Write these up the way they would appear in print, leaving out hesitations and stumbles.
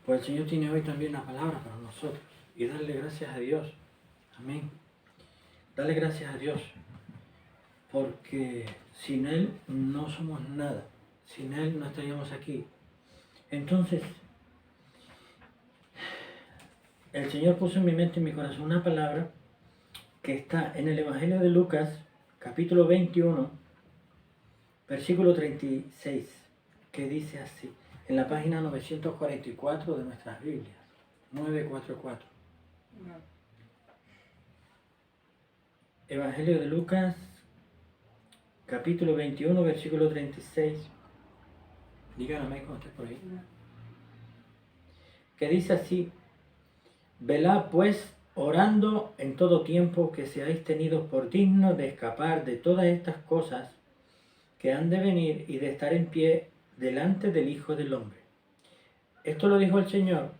Pues el Señor tiene hoy también una palabra para nosotros y darle gracias a Dios. Amén. Dale gracias a Dios, porque sin Él no somos nada. Sin Él no estaríamos aquí. Entonces, el Señor puso en mi mente y en mi corazón una palabra que está en el Evangelio de Lucas, capítulo 21, versículo 36, que dice así, en la página 944 de nuestras Biblias, 944. Evangelio de Lucas, capítulo 21, versículo 36. Díganme cuando esté por ahí. Que dice así: velad pues, orando en todo tiempo, que seáis tenidos por dignos de escapar de todas estas cosas que han de venir y de estar en pie delante del Hijo del Hombre. Esto lo dijo el Señor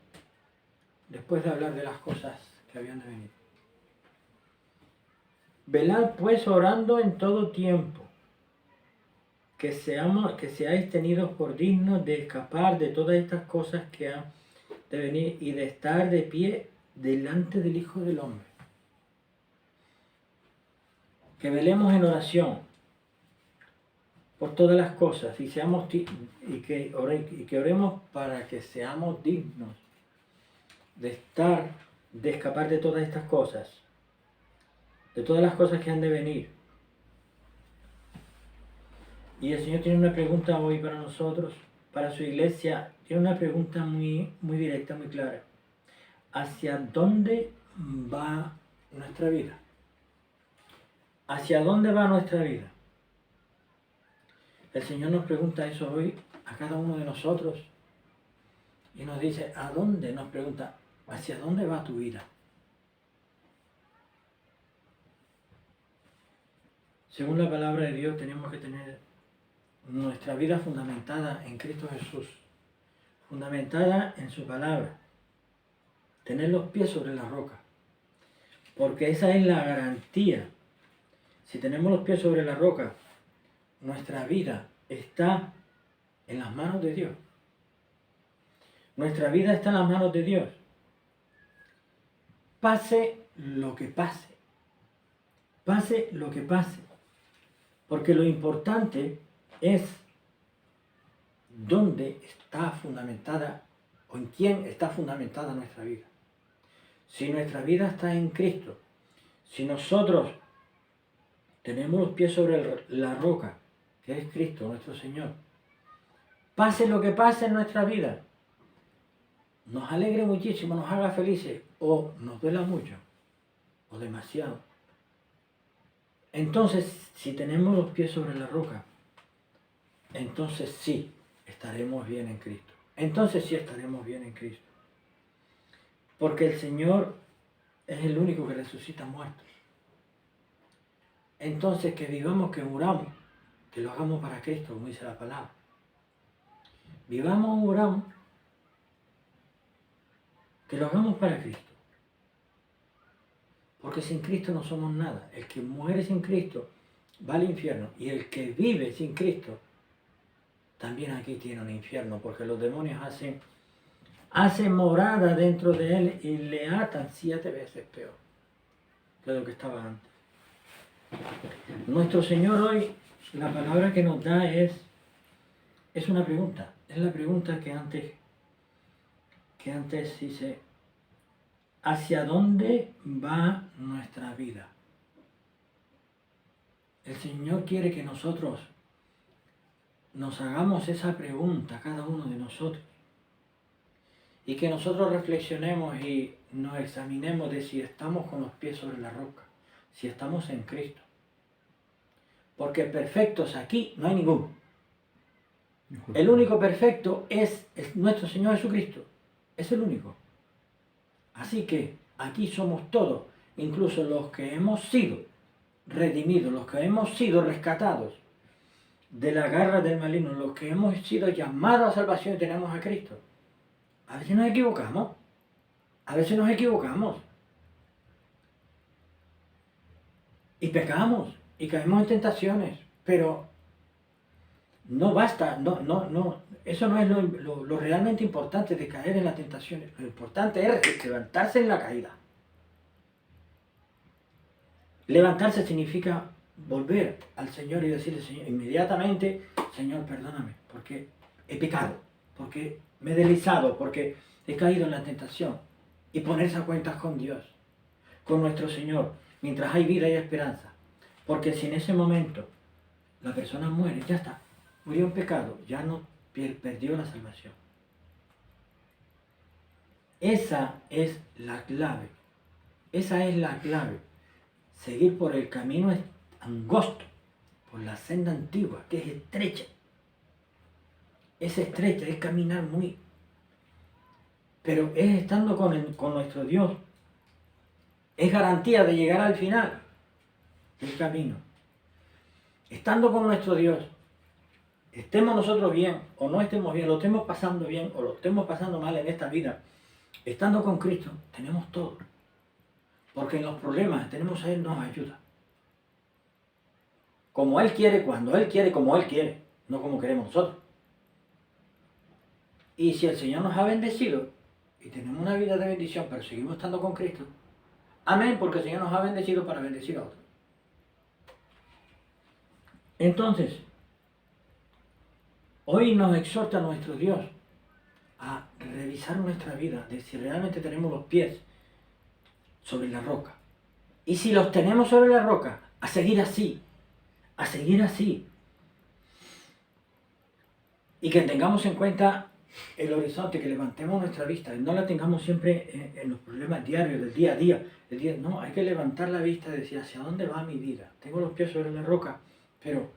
después de hablar de las cosas que habían de venir. Velad pues orando en todo tiempo, que seáis tenidos por dignos de escapar de todas estas cosas que han de venir y de estar de pie delante del Hijo del Hombre. Que velemos en oración por todas las cosas y que oremos para que seamos dignos de escapar de todas estas cosas, de todas las cosas que han de venir. Y el Señor tiene una pregunta hoy para nosotros, para su iglesia. Tiene una pregunta muy, muy directa, muy clara. ¿Hacia dónde va nuestra vida? ¿Hacia dónde va nuestra vida? El Señor nos pregunta eso hoy a cada uno de nosotros y nos dice, ¿a dónde? Nos pregunta, ¿hacia dónde va tu vida? Según la palabra de Dios, tenemos que tener nuestra vida fundamentada en Cristo Jesús, fundamentada en su palabra, tener los pies sobre la roca, porque esa es la garantía. Si tenemos los pies sobre la roca, nuestra vida está en las manos de Dios. Nuestra vida está en las manos de Dios. Pase lo que pase. Pase lo que pase. Porque lo importante es dónde está fundamentada o en quién está fundamentada nuestra vida. Si nuestra vida está en Cristo, si nosotros tenemos los pies sobre la roca, que es Cristo, nuestro Señor, pase lo que pase en nuestra vida, nos alegre muchísimo, nos haga felices o nos duela mucho o demasiado. Entonces, si tenemos los pies sobre la roca, entonces sí estaremos bien en Cristo. Entonces sí estaremos bien en Cristo. Porque el Señor es el único que resucita muertos. Entonces que vivamos, que muramos, que lo hagamos para Cristo, como dice la palabra. Vivamos o muramos, que lo hagamos para Cristo. Porque sin Cristo no somos nada. El que muere sin Cristo va al infierno. Y el que vive sin Cristo también aquí tiene un infierno. Porque los demonios hacen morada dentro de él y le atan 7 veces peor que lo que estaba antes. Nuestro Señor hoy, la palabra que nos da es una pregunta. Es la pregunta que antes dice, ¿hacia dónde va nuestra vida? El Señor quiere que nosotros nos hagamos esa pregunta, cada uno de nosotros, y que nosotros reflexionemos y nos examinemos de si estamos con los pies sobre la roca, si estamos en Cristo. Porque perfectos aquí no hay ninguno. El único perfecto es nuestro Señor Jesucristo. Es el único. Así que aquí somos todos, incluso los que hemos sido redimidos, los que hemos sido rescatados de la garra del maligno, los que hemos sido llamados a salvación y tenemos a Cristo. A veces nos equivocamos. A veces nos equivocamos. Y pecamos. Y caemos en tentaciones. Pero No basta, eso no es lo realmente importante de caer en la tentación. Lo importante es levantarse en la caída. Levantarse significa volver al Señor y decirle, Señor, inmediatamente, Señor, perdóname, porque he pecado, porque me he deslizado, porque he caído en la tentación. Y ponerse a cuentas con Dios, con nuestro Señor, mientras hay vida y esperanza. Porque si en ese momento la persona muere, ya está, murió en pecado, ya no perdió la salvación. Esa es la clave. Esa es la clave. Seguir por el camino angosto, por la senda antigua, que es estrecha. Es estrecha, es caminar muy. Pero es estando con nuestro Dios. Es garantía de llegar al final del camino. Estando con nuestro Dios, estemos nosotros bien o no estemos bien, lo estemos pasando bien o lo estemos pasando mal en esta vida, estando con Cristo, tenemos todo. Porque en los problemas tenemos a Él, nos ayuda. Como Él quiere, cuando Él quiere, como Él quiere, no como queremos nosotros. Y si el Señor nos ha bendecido y tenemos una vida de bendición, pero seguimos estando con Cristo, amén, porque el Señor nos ha bendecido para bendecir a otros. Entonces, hoy nos exhorta nuestro Dios a revisar nuestra vida, de si realmente tenemos los pies sobre la roca. Y si los tenemos sobre la roca, a seguir así, a seguir así. Y que tengamos en cuenta el horizonte, que levantemos nuestra vista, y no la tengamos siempre en los problemas diarios, del día a día. No, hay que levantar la vista y decir, ¿hacia dónde va mi vida? Tengo los pies sobre la roca, pero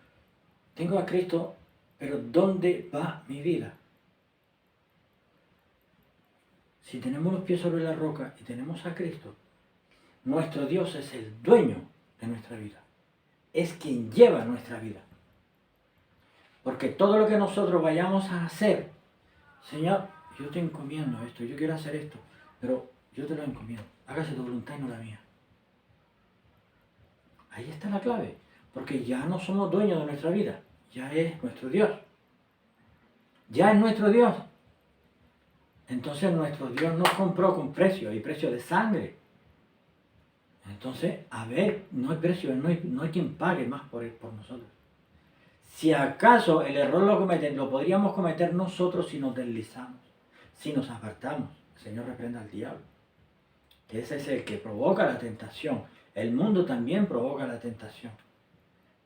tengo a Cristo, pero ¿dónde va mi vida? Si tenemos los pies sobre la roca y tenemos a Cristo, nuestro Dios es el dueño de nuestra vida. Es quien lleva nuestra vida. Porque todo lo que nosotros vayamos a hacer, Señor, yo te encomiendo esto, yo quiero hacer esto, pero yo te lo encomiendo. Hágase tu voluntad y no la mía. Ahí está la clave. Porque ya no somos dueños de nuestra vida. Ya es nuestro Dios. Ya es nuestro Dios. Entonces nuestro Dios nos compró con precio, y precio de sangre. Entonces, a ver, no hay precio, no hay quien pague más por nosotros. Si acaso el error lo podríamos cometer nosotros si nos deslizamos, si nos apartamos. El Señor reprenda al diablo. Que ese es el que provoca la tentación. El mundo también provoca la tentación.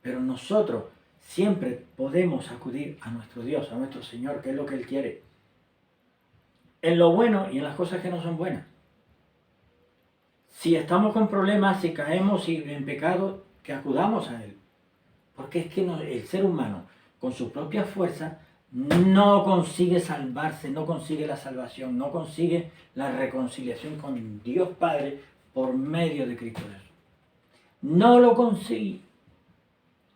Pero nosotros siempre podemos acudir a nuestro Dios, a nuestro Señor, que es lo que Él quiere. En lo bueno y en las cosas que no son buenas. Si estamos con problemas, si caemos en pecado, que acudamos a Él. Porque es que el ser humano, con su propia fuerza, no consigue salvarse, no consigue la salvación, no consigue la reconciliación con Dios Padre por medio de Cristo Jesús. No lo consigue.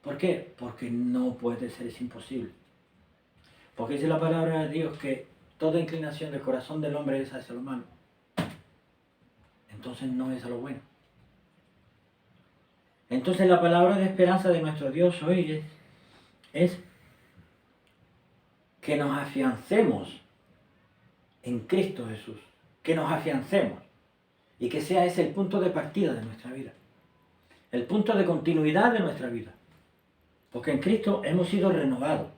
¿Por qué? Porque no puede ser, es imposible. Porque dice la palabra de Dios que toda inclinación del corazón del hombre es hacia lo malo. Entonces no es a lo bueno. Entonces la palabra de esperanza de nuestro Dios hoy es que nos afiancemos en Cristo Jesús. Que nos afiancemos. Y que sea ese el punto de partida de nuestra vida. El punto de continuidad de nuestra vida. Porque en Cristo hemos sido renovados.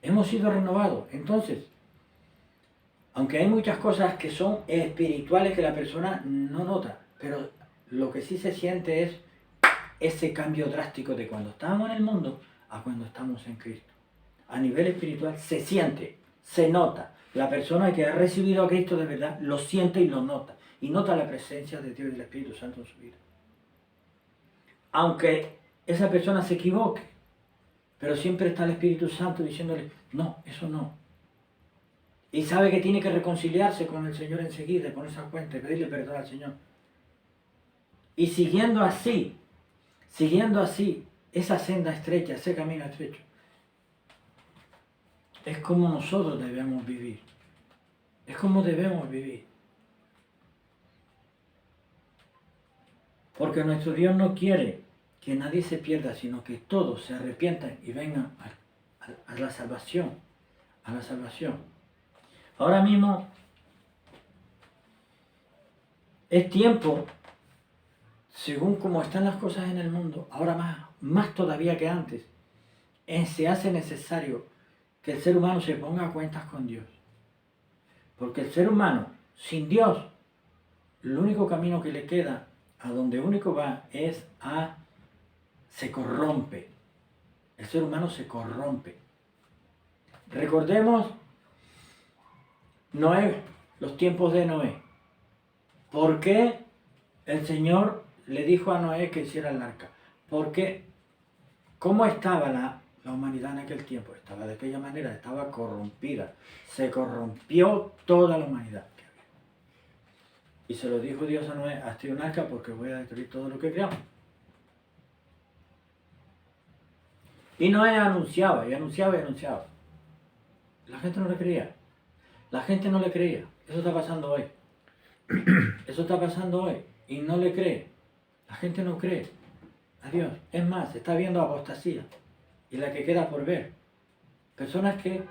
Hemos sido renovados. Entonces, aunque hay muchas cosas que son espirituales que la persona no nota, pero lo que sí se siente es ese cambio drástico de cuando estábamos en el mundo a cuando estamos en Cristo. A nivel espiritual se siente, se nota. La persona que ha recibido a Cristo de verdad lo siente y lo nota. Y nota la presencia de Dios y del Espíritu Santo en su vida. Aunque esa persona se equivoque, pero siempre está el Espíritu Santo diciéndole, no, eso no. Y sabe que tiene que reconciliarse con el Señor enseguida, ponerse a cuenta y pedirle perdón al Señor. Y siguiendo así, esa senda estrecha, ese camino estrecho, es como nosotros debemos vivir. Es como debemos vivir. Porque nuestro Dios no quiere que nadie se pierda, sino que todos se arrepientan y vengan a la salvación, a la salvación. Ahora mismo es tiempo, según como están las cosas en el mundo, ahora más todavía que antes, se hace necesario que el ser humano se ponga a cuentas con Dios. Porque el ser humano, sin Dios, el único camino que le queda, a donde único va, se corrompe. El ser humano se corrompe. Recordemos Noé, los tiempos de Noé. ¿Por qué el Señor le dijo a Noé que hiciera el arca? Porque, ¿cómo estaba la humanidad en aquel tiempo? Estaba de aquella manera, estaba corrompida. Se corrompió toda la humanidad que había. Y se lo dijo Dios a Noé: hazte un arca porque voy a destruir todo lo que creamos. Y Noé anunciaba y anunciaba y anunciaba. La gente no le creía. La gente no le creía. Eso está pasando hoy. Eso está pasando hoy. Y no le cree. La gente no cree a Dios. Es más, se está viendo apostasía. Y la que queda por ver. Personas que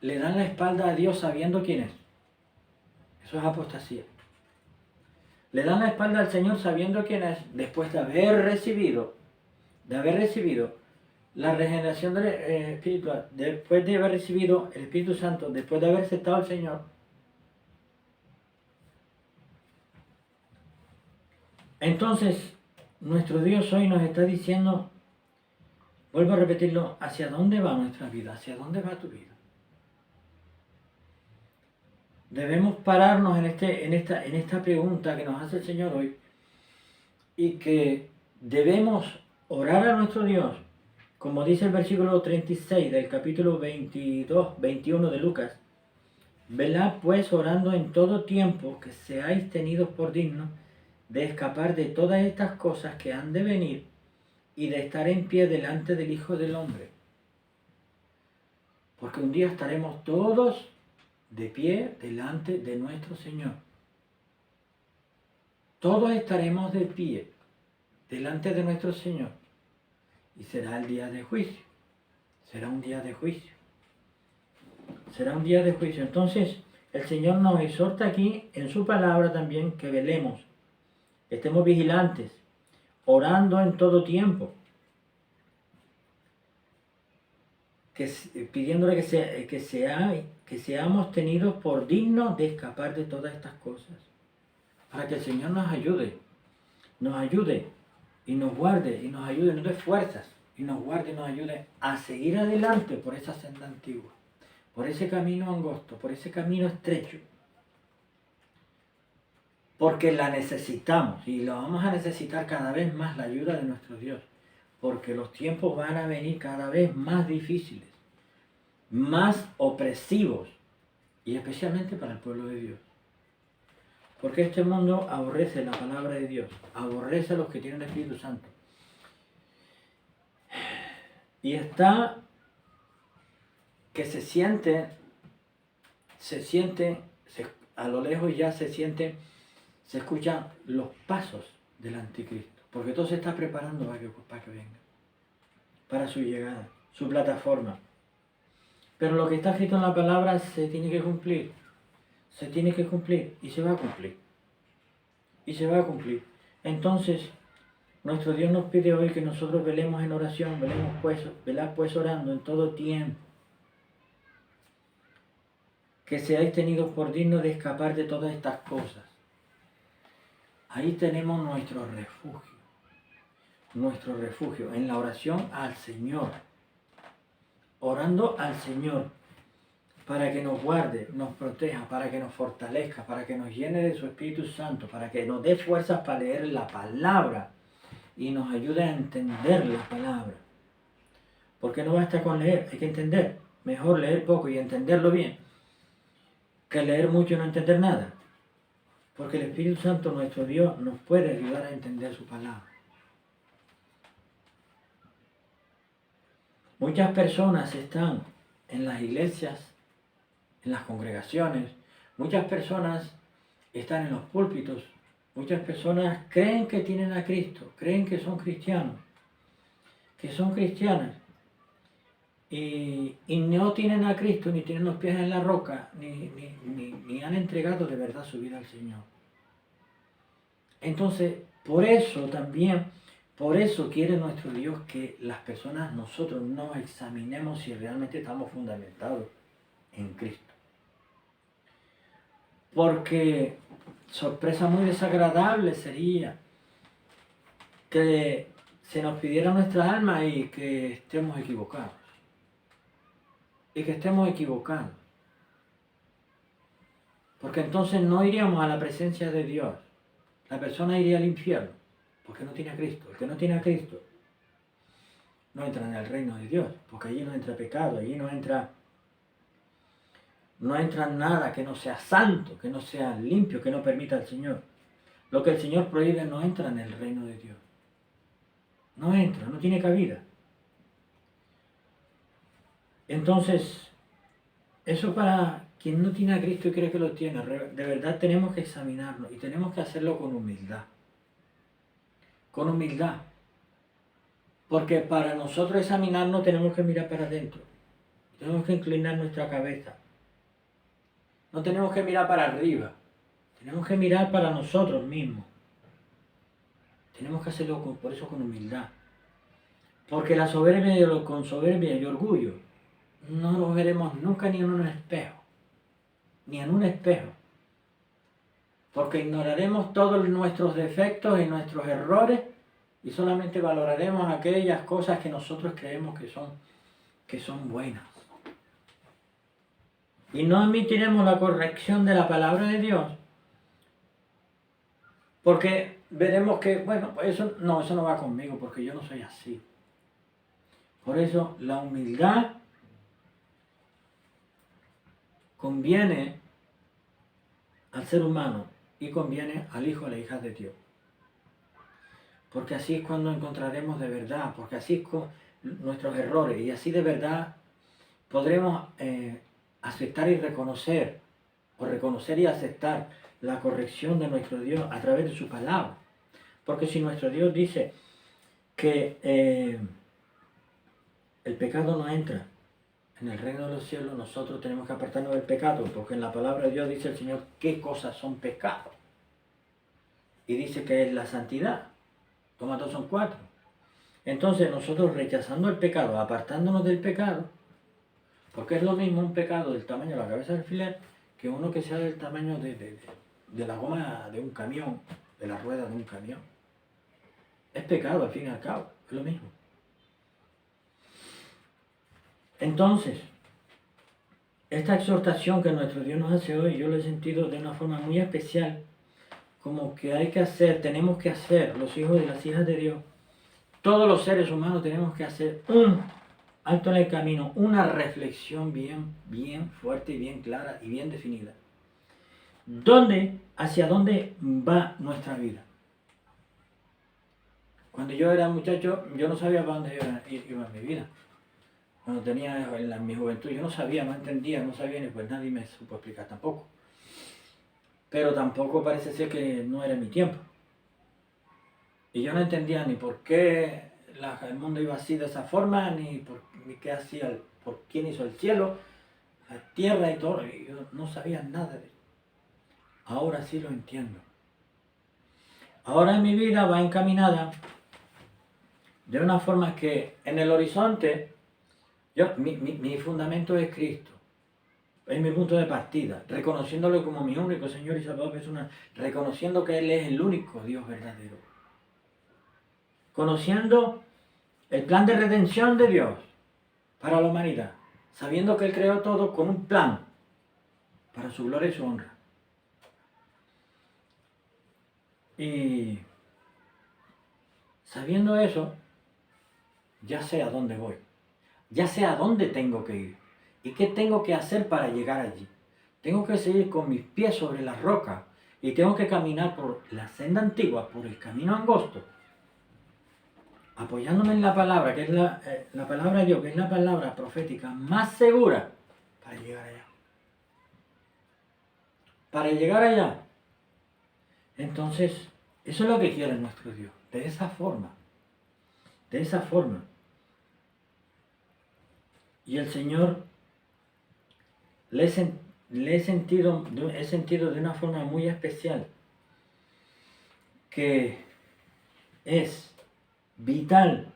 le dan la espalda a Dios sabiendo quién es. Eso es apostasía. Le dan la espalda al Señor sabiendo quién es, después de haber recibido la regeneración espiritual, después de haber recibido el Espíritu Santo, después de haber aceptado al Señor. Entonces, nuestro Dios hoy nos está diciendo, vuelvo a repetirlo, ¿hacia dónde va nuestra vida? ¿Hacia dónde va tu vida? Debemos pararnos en esta pregunta que nos hace el Señor hoy, y que debemos orar a nuestro Dios, como dice el versículo 36 del capítulo 21 de Lucas. Velad pues orando en todo tiempo, que seáis tenidos por dignos de escapar de todas estas cosas que han de venir y de estar en pie delante del Hijo del Hombre. Porque un día estaremos todos de pie delante de nuestro Señor. Todos estaremos de pie delante de nuestro Señor. Y será el día de juicio. Será un día de juicio. Será un día de juicio. Entonces, el Señor nos exhorta aquí en su palabra también que velemos, que estemos vigilantes, orando en todo tiempo, pidiéndole que seamos tenidos por dignos de escapar de todas estas cosas, para que el Señor nos ayude y nos guarde y nos ayude, nos dé fuerzas y nos guarde y nos ayude a seguir adelante por esa senda antigua, por ese camino angosto, por ese camino estrecho, porque la necesitamos y la vamos a necesitar cada vez más, la ayuda de nuestro Dios, porque los tiempos van a venir cada vez más difíciles, más opresivos, y especialmente para el pueblo de Dios. Porque este mundo aborrece la palabra de Dios, aborrece a los que tienen el Espíritu Santo. Y está que se siente, a lo lejos ya se escuchan los pasos del anticristo, porque todo se está preparando para que venga, para su llegada, su plataforma. Pero lo que está escrito en la palabra se tiene que cumplir y se va a cumplir. Y se va a cumplir. Entonces, nuestro Dios nos pide hoy que nosotros velemos en oración, velad pues orando en todo tiempo, que seáis tenidos por dignos de escapar de todas estas cosas. Ahí tenemos nuestro refugio, en la oración al Señor, orando al Señor, para que nos guarde, nos proteja, para que nos fortalezca, para que nos llene de su Espíritu Santo, para que nos dé fuerzas para leer la palabra y nos ayude a entender la palabra. Porque no basta con leer, hay que entender. Mejor leer poco y entenderlo bien, que leer mucho y no entender nada. Porque el Espíritu Santo, nuestro Dios, nos puede ayudar a entender su palabra. Muchas personas están en las iglesias, en las congregaciones, muchas personas están en los púlpitos, muchas personas creen que tienen a Cristo, creen que son cristianos, que son cristianas, y no tienen a Cristo, ni tienen los pies en la roca, ni han entregado de verdad su vida al Señor. Entonces, por eso quiere nuestro Dios que las personas, nosotros nos examinemos si realmente estamos fundamentados en Cristo. Porque sorpresa muy desagradable sería que se nos pidiera nuestra alma y que estemos equivocados. Porque entonces no iríamos a la presencia de Dios. La persona iría al infierno, porque no tiene a Cristo. El que no tiene a Cristo no entra en el reino de Dios, porque allí no entra pecado, allí no entra nada que no sea santo, que no sea limpio, que no permita al Señor. Lo que el Señor prohíbe no entra en el reino de Dios. No entra, no tiene cabida. Entonces, eso para quien no tiene a Cristo y cree que lo tiene, de verdad tenemos que examinarnos y tenemos que hacerlo con humildad. Con humildad. Porque para nosotros examinarnos tenemos que mirar para adentro. Tenemos que inclinar nuestra cabeza. No tenemos que mirar para arriba. Tenemos que mirar para nosotros mismos. Tenemos que hacerlo por eso con humildad. Porque la soberbia con soberbia y orgullo no lo veremos nunca ni en un espejo. Ni en un espejo. Porque ignoraremos todos nuestros defectos y nuestros errores y solamente valoraremos aquellas cosas que nosotros creemos que son buenas. Y no admitiremos la corrección de la palabra de Dios, porque veremos que, bueno, pues eso no va conmigo, porque yo no soy así. Por eso la humildad conviene al ser humano y conviene al hijo o la hija de Dios. Porque así es cuando encontraremos de verdad, porque así es con nuestros errores y así de verdad podremos aceptar y reconocer, o reconocer y aceptar la corrección de nuestro Dios a través de su palabra. Porque si nuestro Dios dice que el pecado no entra en el reino de los cielos, nosotros tenemos que apartarnos del pecado, porque en la palabra de Dios dice el Señor qué cosas son pecados. Y dice que es la santidad. Toma 2 son 4. Entonces nosotros rechazando el pecado, apartándonos del pecado, porque es lo mismo un pecado del tamaño de la cabeza del alfiler que uno que sea del tamaño de la goma de un camión, de la rueda de un camión. Es pecado al fin y al cabo, es lo mismo. Entonces, esta exhortación que nuestro Dios nos hace hoy, yo lo he sentido de una forma muy especial, como que hay que hacer, tenemos que hacer, los hijos y las hijas de Dios, todos los seres humanos tenemos que hacer un alto en el camino, una reflexión bien fuerte y bien clara y bien definida. ¿Hacia dónde va nuestra vida? Cuando yo era muchacho, yo no sabía para dónde iba mi vida. Cuando tenía en mi juventud, yo no sabía, no entendía, no sabía ni pues nadie me supo explicar tampoco. Pero tampoco parece ser que no era mi tiempo. Y yo no entendía ni por qué el mundo iba así de esa forma, ni qué hacía, por quién hizo el cielo, la tierra y todo. Y yo no sabía nada de eso. Ahora sí lo entiendo. Ahora mi vida va encaminada de una forma que en el horizonte, mi fundamento es Cristo. Es mi punto de partida, reconociéndolo como mi único Señor y Salvador personal, reconociendo que Él es el único Dios verdadero. Conociendo el plan de redención de Dios para la humanidad, sabiendo que Él creó todo con un plan para su gloria y su honra. Y sabiendo eso, ya sé a dónde voy, ya sé a dónde tengo que ir y qué tengo que hacer para llegar allí. Tengo que seguir con mis pies sobre la roca y tengo que caminar por la senda antigua, por el camino angosto, apoyándome en la palabra, que es la palabra de Dios, que es la palabra profética más segura para llegar allá. Para llegar allá. Entonces, eso es lo que quiere nuestro Dios, de esa forma. De esa forma. Y el Señor le he sentido de una forma muy especial que es vital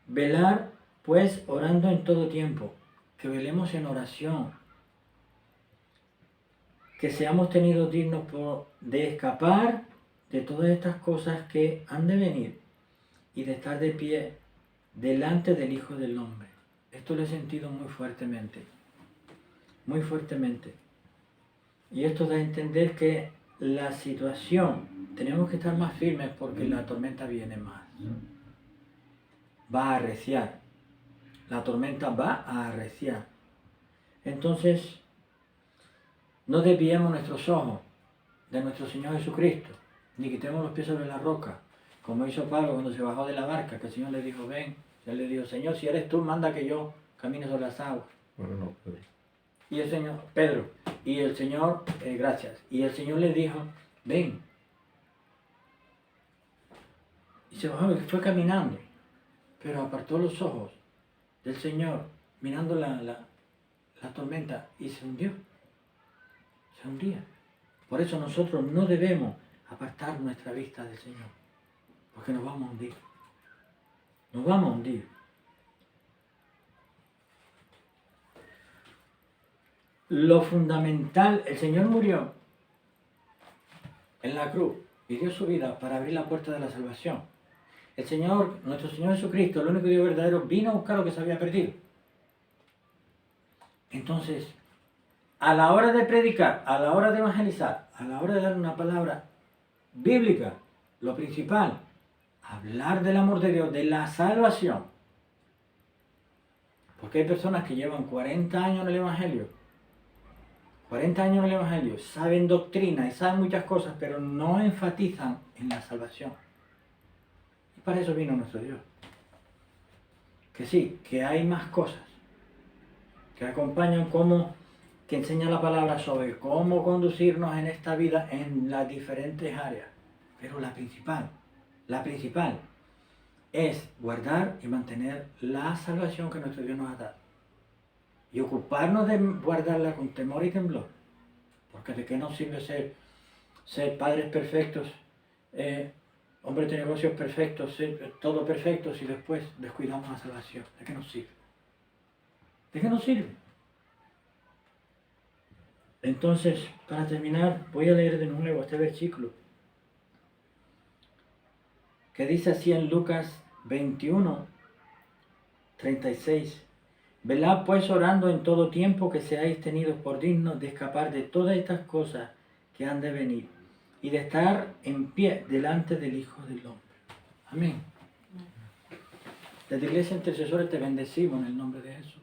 velar, pues, orando en todo tiempo, que velemos en oración, que seamos tenidos dignos de escapar de todas estas cosas que han de venir y de estar de pie delante del Hijo del Hombre. Esto lo he sentido muy fuertemente, muy fuertemente. Y esto da a entender que la situación, tenemos que estar más firmes porque la tormenta viene más. Va a arreciar. La tormenta va a arreciar. Entonces, no desviemos nuestros ojos de nuestro Señor Jesucristo, ni quitemos los pies sobre la roca, como hizo Pablo cuando se bajó de la barca, que el Señor le dijo, ven. Él le dijo, Señor, si eres tú, manda que yo camine sobre las aguas. Bueno, no, Pedro. Y el Señor, Pedro, y el Señor, gracias, y el Señor le dijo, ven. Y se bajó y fue caminando, pero apartó los ojos del Señor, mirando la tormenta, y se hundió. Se hundía. Por eso nosotros no debemos apartar nuestra vista del Señor, porque nos vamos a hundir. Nos vamos a hundir. Lo fundamental, el Señor murió en la cruz y dio su vida para abrir la puerta de la salvación. El Señor, nuestro Señor Jesucristo, el único Dios verdadero, vino a buscar lo que se había perdido. Entonces, a la hora de predicar, a la hora de evangelizar, a la hora de dar una palabra bíblica, lo principal, hablar del amor de Dios, de la salvación. Porque hay personas que llevan 40 años en el Evangelio, 40 años en el Evangelio, saben doctrina y saben muchas cosas, pero no enfatizan en la salvación. Y para eso vino nuestro Dios. Que sí, que hay más cosas que acompañan, que enseña la palabra sobre cómo conducirnos en esta vida en las diferentes áreas. Pero la principal es guardar y mantener la salvación que nuestro Dios nos ha dado. Y ocuparnos de guardarla con temor y temblor. Porque de qué nos sirve ser padres perfectos, hombres de negocios perfectos, ser todo perfecto si después descuidamos la salvación. ¿De qué nos sirve? ¿De qué nos sirve? Entonces, para terminar, voy a leer de nuevo este versículo que dice así en Lucas 21, 36. Velad pues orando en todo tiempo, que seáis tenidos por dignos de escapar de todas estas cosas que han de venir y de estar en pie delante del Hijo del Hombre. Amén. Desde Iglesia Intercesores te bendecimos en el nombre de Jesús.